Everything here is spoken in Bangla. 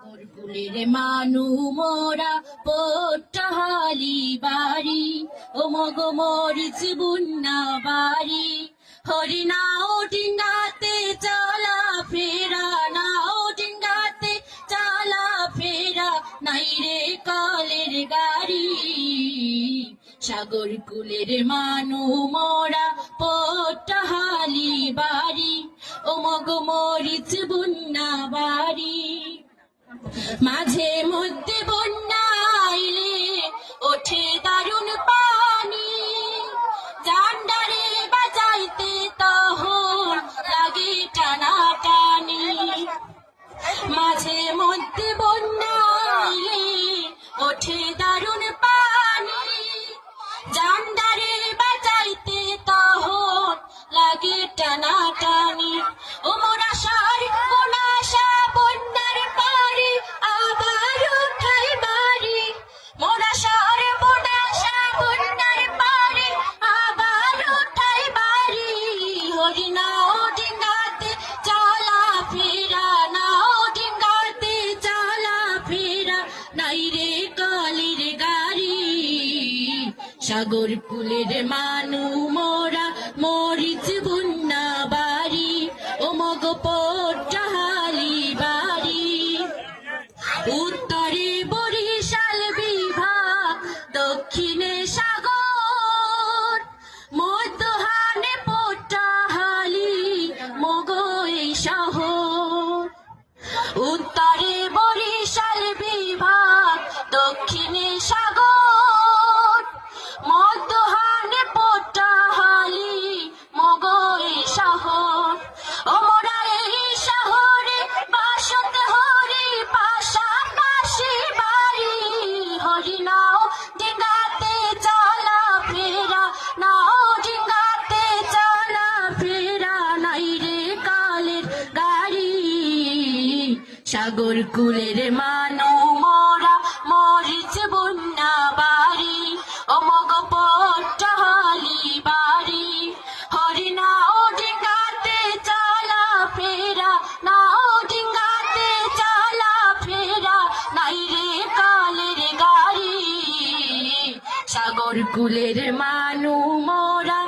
কুলের মানু মোরা পোট্টাহালি বাড়ি ও মগ মরিচ বুন্না বাড়ি হরিনাও ডিঙ্গাতে চলা ফেরা নাও ডিঙ্গাতে চলা ফেরা নাই রে কলের গাড়ি সাগর কুলের মানু মোরা পোট্টাহালি বাড়ি ও মগ মরিচ বুন্না বাড়ি মাঝে মধ্যে বন্যা আইলে ওঠে দারুণ পানি জান্ডারে বাজাইতে তখন লাগে টানাটানি মাঝে মধ্যে বন্যা আইলে ওঠে দারুণ পানি জান্ডারে বাজাইতে তখন লাগে টানাটানি ও মোরা সার কোনাশা বন্যার পারে আবার উঠাই বাড়ি মোরা সার কোনাশা বন্যার পারে আবার উঠাই বাড়ি হরিনাও ডিঙ্গাতে চলা ফেরা নাও ডিঙ্গাতে চলা ফেরা নাই রে কলের গাড়ি সাগর কুলের মানু মোরা মরিচ বুন্না বাড়ি ও মগ পোট্টাহালি বাড়ি উত্তরে বরিশাল বিভাগ দক্ষিণে সাগর মধ্যহানে পোট্টাহালি মগ এই শহর উত্তরে বরিশাল বিভাগ দক্ষিণে সাগর মধ্যহানে পোট্টাহালি মগ এই শহর ও মোরা এই শহরে বাসত হরি পাশাপাশি বাড়ি হরি নাও ডিঙ্গাতে চলা ফেরা নাও ডিঙ্গাতে চলা ফেরা নাই রে কালের গাড়ি সাগর কুলের মানু মোরা মরিচ বুন্না বাড়ি ও মগ পোট্টাহালি বাড়ি হরি নাও ডিঙ্গাতে চলা ফেরা নাও ডিঙ্গাতে চলা ফেরা নাই রে কালের গাড়ি সাগর কুলের মানু মোরা